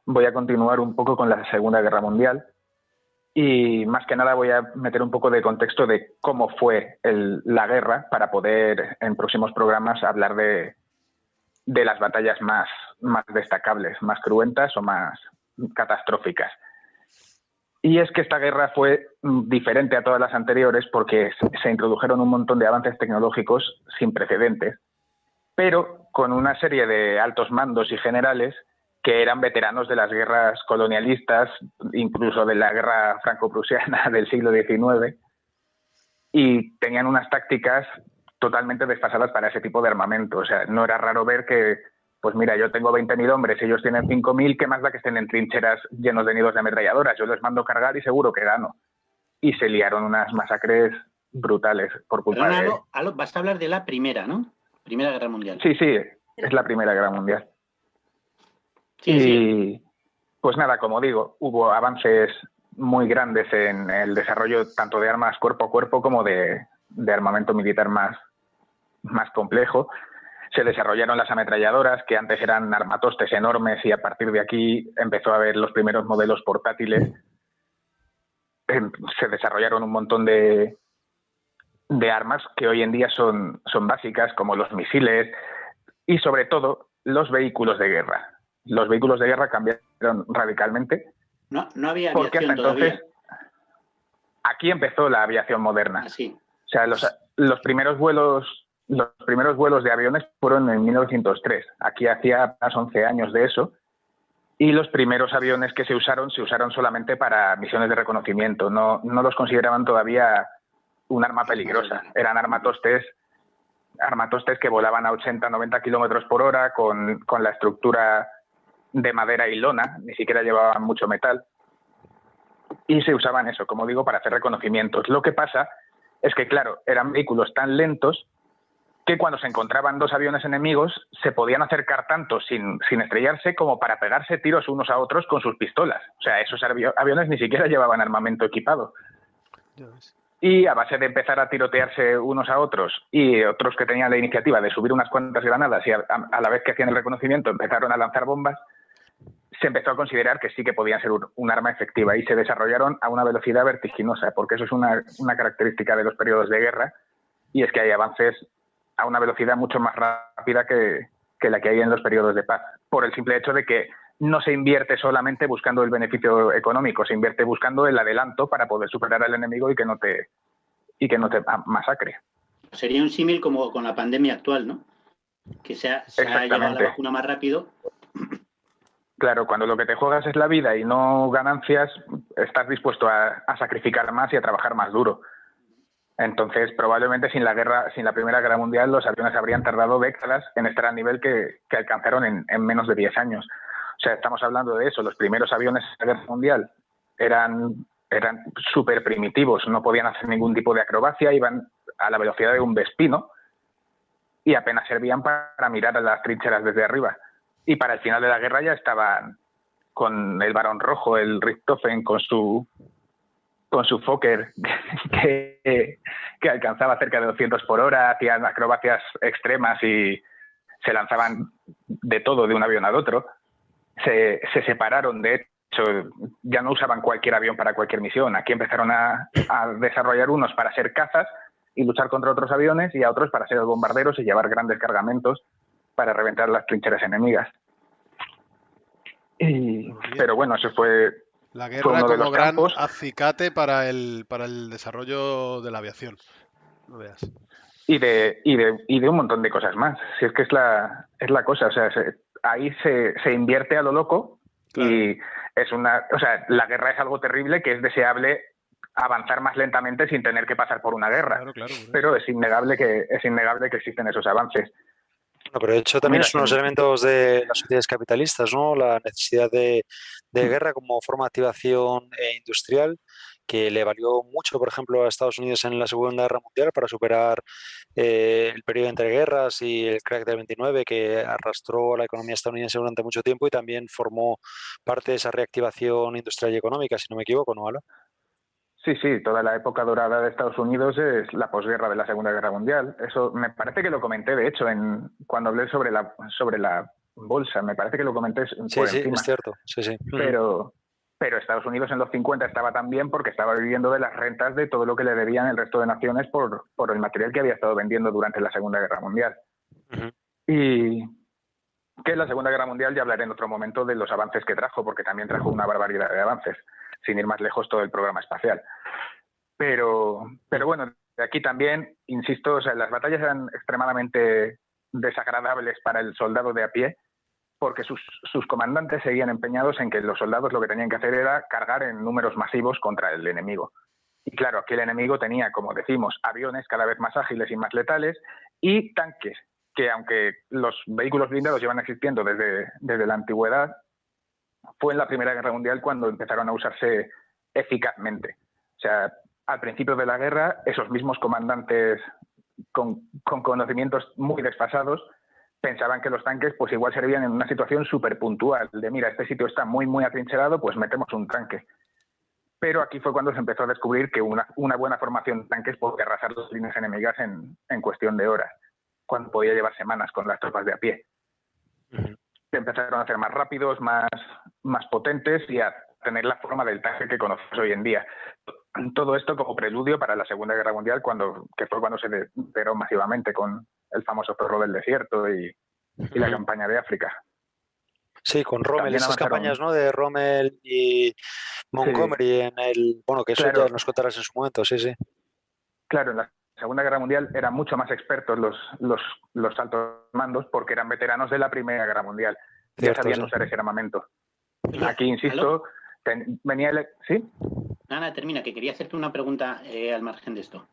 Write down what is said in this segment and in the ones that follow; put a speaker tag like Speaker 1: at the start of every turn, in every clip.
Speaker 1: voy a continuar un poco con la Segunda Guerra Mundial y más que nada voy a meter un poco de contexto de cómo fue la guerra para poder en próximos programas hablar de las batallas más destacables, más cruentas o más catastróficas. Y es que esta guerra fue diferente a todas las anteriores porque se introdujeron un montón de avances tecnológicos sin precedentes, pero con una serie de altos mandos y generales que eran veteranos de las guerras colonialistas, incluso de la guerra franco-prusiana del siglo XIX, y tenían unas tácticas totalmente desfasadas para ese tipo de armamento. O sea, no era raro ver que, pues mira, yo tengo 20.000 hombres, ellos tienen 5.000, ¿qué más da que estén en trincheras llenos de nidos de ametralladoras? Yo les mando cargar y seguro que gano. Y se liaron unas masacres brutales por culpa
Speaker 2: Perdona,
Speaker 1: de...
Speaker 2: vas a hablar de la primera, ¿no? Primera Guerra Mundial.
Speaker 1: Sí, sí, es la Primera Guerra Mundial.
Speaker 2: Sí,
Speaker 1: y
Speaker 2: sí.
Speaker 1: Pues nada, como digo, hubo avances muy grandes en el desarrollo tanto de armas cuerpo a cuerpo como de armamento militar más complejo. Se desarrollaron las ametralladoras, que antes eran armatostes enormes, y a partir de aquí empezó a haber los primeros modelos portátiles. Se desarrollaron un montón de armas que hoy en día son básicas, como los misiles y sobre todo los vehículos de guerra. Los vehículos de guerra cambiaron radicalmente.
Speaker 2: No había
Speaker 1: porque
Speaker 2: aviación
Speaker 1: hasta entonces
Speaker 2: todavía.
Speaker 1: Aquí empezó la aviación moderna.
Speaker 2: Así.
Speaker 1: O sea, los primeros vuelos de aviones fueron en 1903. Aquí hacía apenas 11 años de eso. Y los primeros aviones que se usaron solamente para misiones de reconocimiento. No los consideraban todavía un arma peligrosa. Eran armatostes que volaban a 80, 90 kilómetros por hora con la estructura de madera y lona. Ni siquiera llevaban mucho metal. Y se usaban eso, como digo, para hacer reconocimientos. Lo que pasa es que, claro, eran vehículos tan lentos que cuando se encontraban dos aviones enemigos se podían acercar tanto sin estrellarse como para pegarse tiros unos a otros con sus pistolas. O sea, esos aviones ni siquiera llevaban armamento equipado. Y a base de empezar a tirotearse unos a otros y otros que tenían la iniciativa de subir unas cuantas granadas y a la vez que hacían el reconocimiento empezaron a lanzar bombas, se empezó a considerar que sí que podían ser un arma efectiva y se desarrollaron a una velocidad vertiginosa, porque eso es una característica de los periodos de guerra, y es que hay avances a una velocidad mucho más rápida que la que hay en los periodos de paz, por el simple hecho de que no se invierte solamente buscando el beneficio económico, se invierte buscando el adelanto para poder superar al enemigo y que no te masacre.
Speaker 2: Sería un símil como con la pandemia actual, ¿no? Que se ha llegado a la vacuna más rápido.
Speaker 1: Claro, cuando lo que te juegas es la vida y no ganancias, estás dispuesto a sacrificar más y a trabajar más duro. Entonces, probablemente sin la Primera Guerra Mundial, los aviones habrían tardado décadas en estar al nivel que alcanzaron en menos de 10 años. O sea, estamos hablando de eso. Los primeros aviones de la Guerra Mundial eran súper primitivos, no podían hacer ningún tipo de acrobacia, iban a la velocidad de un vespino y apenas servían para mirar a las trincheras desde arriba. Y para el final de la guerra ya estaban con el Barón Rojo, el Richthofen, con su Fokker que alcanzaba cerca de 200 por hora, hacían acrobacias extremas y se lanzaban de todo de un avión al otro. Se separaron, de hecho, ya no usaban cualquier avión para cualquier misión. Aquí empezaron a desarrollar unos para ser cazas y luchar contra otros aviones, y a otros para ser bombarderos y llevar grandes cargamentos para reventar las trincheras enemigas. Pero bueno, eso fue
Speaker 3: la guerra
Speaker 1: uno de
Speaker 3: como
Speaker 1: los
Speaker 3: gran
Speaker 1: campos.
Speaker 3: acicate para el desarrollo de la aviación. No veas.
Speaker 1: Y de un montón de cosas más. Si es que es la cosa, o sea, ahí se invierte a lo loco. Claro. Y la guerra es algo terrible que es deseable avanzar más lentamente sin tener que pasar por una guerra.
Speaker 3: Claro.
Speaker 1: Pero es innegable que existen esos avances.
Speaker 4: Bueno, pero de hecho también son los elementos de las sociedades capitalistas, ¿no? La necesidad de guerra como forma de activación industrial, que le valió mucho, por ejemplo, a Estados Unidos en la Segunda Guerra Mundial para superar el periodo entre guerras y el crack del 29, que arrastró a la economía estadounidense durante mucho tiempo y también formó parte de esa reactivación industrial y económica, si no me equivoco, ¿no, Ala?
Speaker 1: Sí, toda la época dorada de Estados Unidos es la posguerra de la Segunda Guerra Mundial. Eso me parece que lo comenté, de hecho, cuando hablé sobre la bolsa, me parece que lo comenté
Speaker 4: Sí,
Speaker 1: por
Speaker 4: sí,
Speaker 1: encima.
Speaker 4: es cierto, sí, sí.
Speaker 1: Pero Estados Unidos en los 50 estaba tan bien porque estaba viviendo de las rentas de todo lo que le debían el resto de naciones por el material que había estado vendiendo durante la Segunda Guerra Mundial. Y que en la Segunda Guerra Mundial ya hablaré en otro momento de los avances que trajo, porque también trajo una barbaridad de avances, sin ir más lejos todo el programa espacial. Pero bueno, aquí también, insisto, o sea, las batallas eran extremadamente desagradables para el soldado de a pie, porque sus comandantes seguían empeñados en que los soldados lo que tenían que hacer era cargar en números masivos contra el enemigo. Y claro, aquí el enemigo tenía, como decimos, aviones cada vez más ágiles y más letales y tanques, que aunque los vehículos blindados llevan existiendo desde la antigüedad, fue en la Primera Guerra Mundial cuando empezaron a usarse eficazmente. O sea, al principio de la guerra, esos mismos comandantes con conocimientos muy desfasados pensaban que los tanques pues igual servían en una situación súper puntual, de mira, este sitio está muy, muy atrincherado, pues metemos un tanque. Pero aquí fue cuando se empezó a descubrir que una buena formación de tanques podía arrasar las líneas enemigas en cuestión de horas, cuando podía llevar semanas con las tropas de a pie. Se empezaron a hacer más rápidos, más potentes y a tener la forma del tanque que conocemos hoy en día. Todo esto como preludio para la Segunda Guerra Mundial, que fue cuando se liberó masivamente con el famoso perro del desierto y la campaña de África.
Speaker 4: Sí, con Rommel, esas campañas, ¿no? De Rommel y Montgomery sí. Bueno, que eso claro. Ya nos contarás en su momento, sí, sí.
Speaker 1: Claro, en la Segunda Guerra Mundial eran mucho más expertos los altos mandos porque eran veteranos de la Primera Guerra Mundial. Cierto, ya sabían usar ese armamento. Aquí, insisto, venía el... ¿Sí?
Speaker 2: Nada, termina, que quería hacerte una pregunta al margen de esto.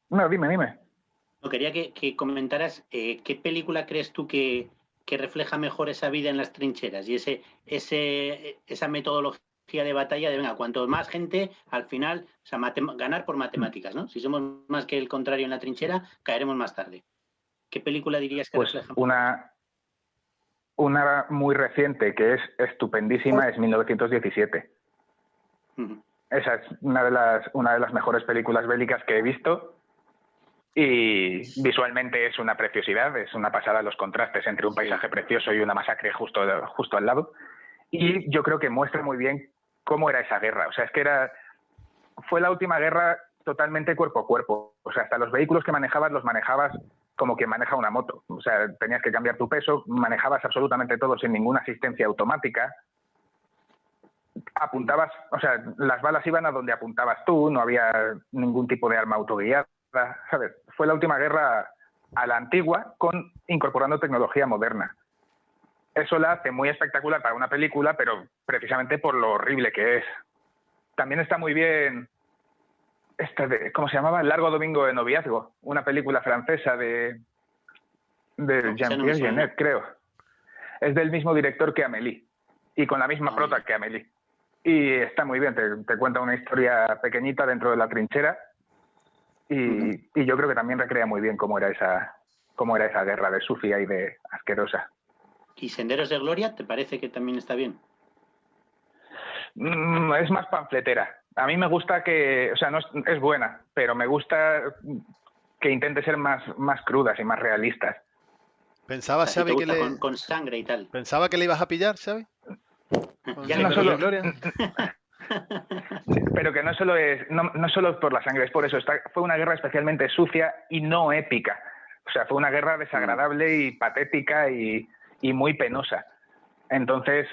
Speaker 1: No, dime.
Speaker 2: No, quería que comentaras qué película crees tú que refleja mejor esa vida en las trincheras y esa metodología de batalla de, venga, cuanto más gente, al final, o sea, ganar por matemáticas, ¿no? Si somos más que el contrario en la trinchera, caeremos más tarde. ¿Qué película dirías que
Speaker 1: pues
Speaker 2: refleja
Speaker 1: mejor? Una muy reciente que es estupendísima es 1917. Esa es una de las mejores películas bélicas que he visto y visualmente es una preciosidad, es una pasada los contrastes entre un paisaje precioso y una masacre justo al lado. Y yo creo que muestra muy bien cómo era esa guerra. O sea, es que fue la última guerra totalmente cuerpo a cuerpo. O sea, hasta los vehículos que los manejabas como quien maneja una moto. O sea, tenías que cambiar tu peso, manejabas absolutamente todo sin ninguna asistencia automática. Apuntabas, o sea, las balas iban a donde apuntabas tú, no había ningún tipo de arma autoguiada, ¿sabes? Fue la última guerra a la antigua incorporando tecnología moderna. Eso la hace muy espectacular para una película, pero precisamente por lo horrible que es. También está muy bien ¿cómo se llamaba? El largo domingo de noviazgo, una película francesa de Jean-Pierre Jeunet, creo. Es del mismo director que Amélie y con la misma prota que Amélie. Y está muy bien, te cuenta una historia pequeñita dentro de la trinchera y yo creo que también recrea muy bien cómo era esa guerra de sucia y de asquerosa.
Speaker 2: ¿Y Senderos de Gloria te parece que también está bien?
Speaker 1: Es más panfletera. A mí me gusta o sea, no es buena, pero me gusta que intente ser más crudas y más realistas.
Speaker 3: Pensaba, Xavi, que
Speaker 2: con sangre y tal.
Speaker 3: Pensaba que le ibas a pillar, Xavi.
Speaker 2: Ya no solo
Speaker 3: Gloria.
Speaker 1: Sí, pero que no solo es por la sangre, es por eso. Fue una guerra especialmente sucia y no épica. O sea, fue una guerra desagradable y patética y muy penosa. Entonces,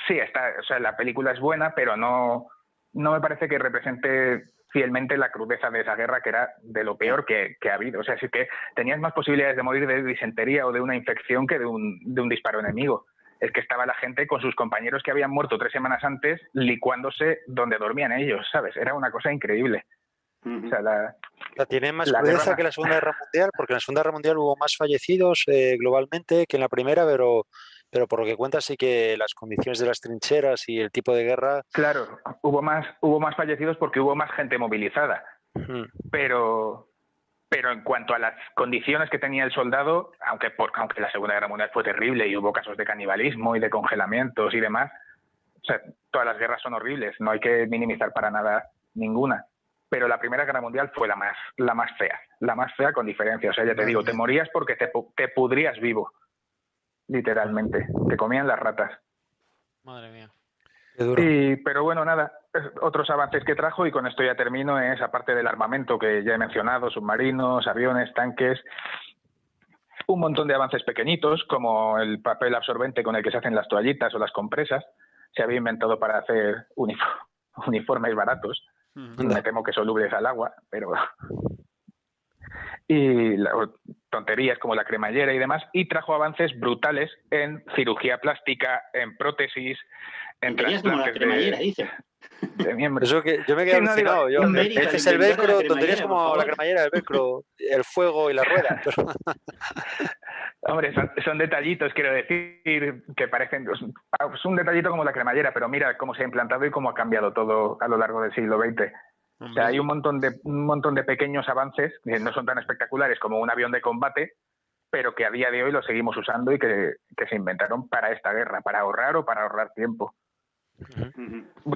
Speaker 1: sí, o sea, la película es buena, pero no me parece que represente fielmente la crudeza de esa guerra, que era de lo peor que ha habido. O sea, sí que tenías más posibilidades de morir de disentería o de una infección que de un disparo enemigo. Es que estaba la gente con sus compañeros que habían muerto 3 semanas antes licuándose donde dormían ellos, ¿sabes? Era una cosa increíble. O sea,
Speaker 4: tiene más crudeza que la Segunda Guerra Mundial, porque en la Segunda Guerra Mundial hubo más fallecidos globalmente que en la primera, pero por lo que cuentas sí que las condiciones de las trincheras y el tipo de guerra...
Speaker 1: Claro, hubo más fallecidos porque hubo más gente movilizada. Pero en cuanto a las condiciones que tenía el soldado, aunque la Segunda Guerra Mundial fue terrible y hubo casos de canibalismo y de congelamientos y demás, o sea, todas las guerras son horribles, no hay que minimizar para nada ninguna. Pero la Primera Guerra Mundial fue la más fea con diferencia. O sea, ya te digo, te morías porque te pudrías vivo. literalmente, que comían las ratas.
Speaker 5: Madre mía.
Speaker 1: Pero bueno, nada, otros avances que trajo, y con esto ya termino, es aparte del armamento que ya he mencionado, submarinos, aviones, tanques, un montón de avances pequeñitos, como el papel absorbente con el que se hacen las toallitas o las compresas. Se había inventado para hacer uniformes baratos. Me temo que solubles al agua, pero... Y tonterías como la cremallera y demás, y trajo avances brutales en cirugía plástica, en prótesis, en
Speaker 2: tonterías como la cremallera, dice.
Speaker 1: De miembros.
Speaker 4: Eso que yo me quedé alucinado. Ese es el velcro, tonterías como la cremallera, el velcro, el fuego y la rueda. Pero...
Speaker 1: Hombre, son detallitos, quiero decir, que parecen... Es un detallito como la cremallera, pero mira cómo se ha implantado y cómo ha cambiado todo a lo largo del siglo XX. O sea, hay un montón de pequeños avances que no son tan espectaculares como un avión de combate, pero que a día de hoy los seguimos usando y que se inventaron para esta guerra, para ahorrar tiempo.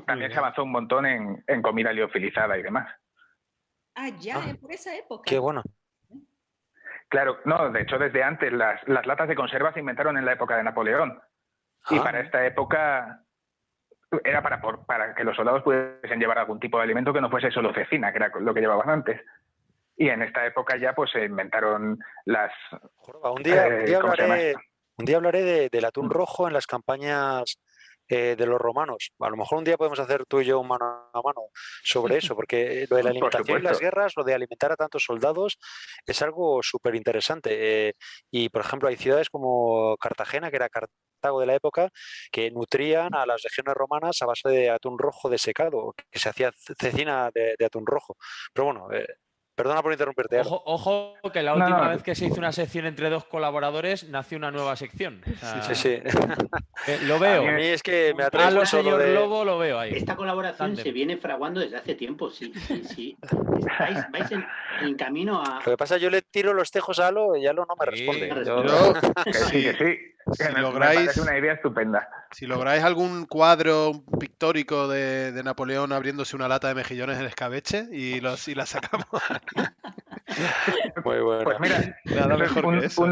Speaker 1: También se avanzó un montón en comida liofilizada y demás.
Speaker 6: Por esa época.
Speaker 4: Qué bueno.
Speaker 1: Claro, no, de hecho desde antes las latas de conserva se inventaron en la época de Napoleón. Y para esta época era para que los soldados pudiesen llevar algún tipo de alimento que no fuese solo cecina, que era lo que llevaban antes. Y en esta época ya pues se inventaron las...
Speaker 4: Un día hablaré del atún rojo en las campañas de los romanos. A lo mejor un día podemos hacer tú y yo mano a mano sobre eso, porque lo de la alimentación y las guerras, lo de alimentar a tantos soldados, es algo súper interesante. Y, por ejemplo, hay ciudades como Cartagena, que era Cartago de la época, que nutrían a las legiones romanas a base de atún rojo desecado, que se hacía cecina de atún rojo. Pero bueno... Perdona por interrumpirte.
Speaker 5: Ojo, que la última vez que se hizo una sección entre dos colaboradores nació una nueva sección. O sea,
Speaker 4: sí.
Speaker 5: Lo veo.
Speaker 4: A mí es que me
Speaker 5: atrae mucho señor Lobo, lo veo ahí.
Speaker 2: Esta colaboración se viene fraguando desde hace tiempo. Sí. Vais en camino a...
Speaker 4: Lo que pasa es que yo le tiro los tejos a Alo y Alo no me responde.
Speaker 1: Sí.
Speaker 3: Si
Speaker 1: me parece una idea estupenda.
Speaker 3: Si lográis algún cuadro pictórico de Napoleón abriéndose una lata de mejillones en escabeche y la sacamos.
Speaker 4: Muy bueno.
Speaker 1: Pues mira,
Speaker 3: nada mejor que eso.
Speaker 1: Un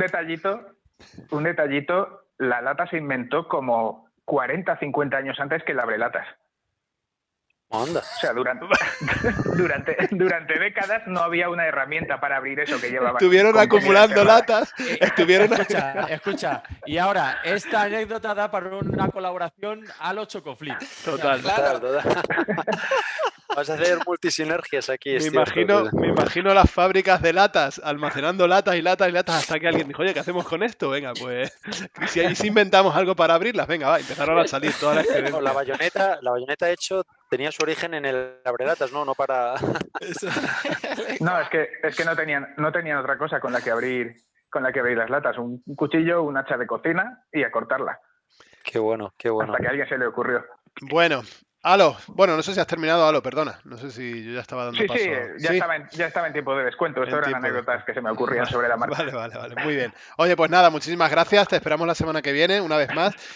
Speaker 1: detallito, la lata se inventó como 40, 50 años antes que el abrelatas.
Speaker 4: Anda.
Speaker 1: O sea, durante décadas no había una herramienta para abrir eso que llevaba.
Speaker 3: Estuvieron acumulando latas.
Speaker 5: Escucha. Y ahora, esta anécdota da para una colaboración a los Chocoflip.
Speaker 3: Total.
Speaker 4: Vas a hacer multisinergias aquí.
Speaker 3: Me imagino las fábricas de latas, almacenando latas y latas y latas hasta que alguien dijo, oye, ¿qué hacemos con esto? Venga, pues, si inventamos algo para abrirlas, venga, va, empezaron a salir todas las experiencias.
Speaker 4: La bayoneta hecho tenía su origen en el abrelatas, no para...
Speaker 1: No, es que no tenían otra cosa con la que abrir las latas, un cuchillo, un hacha de cocina y a cortarla.
Speaker 4: Qué bueno.
Speaker 1: Hasta que a alguien se le ocurrió.
Speaker 3: Bueno, Alo, no sé si has terminado, Alo, perdona. No sé si yo ya estaba dando paso.
Speaker 1: Sí, ya estaba en tiempo de descuento. Esto eran anécdotas que se me ocurrían sobre la marcha.
Speaker 3: Vale, muy bien. Oye, pues nada, muchísimas gracias. Te esperamos la semana que viene, una vez más.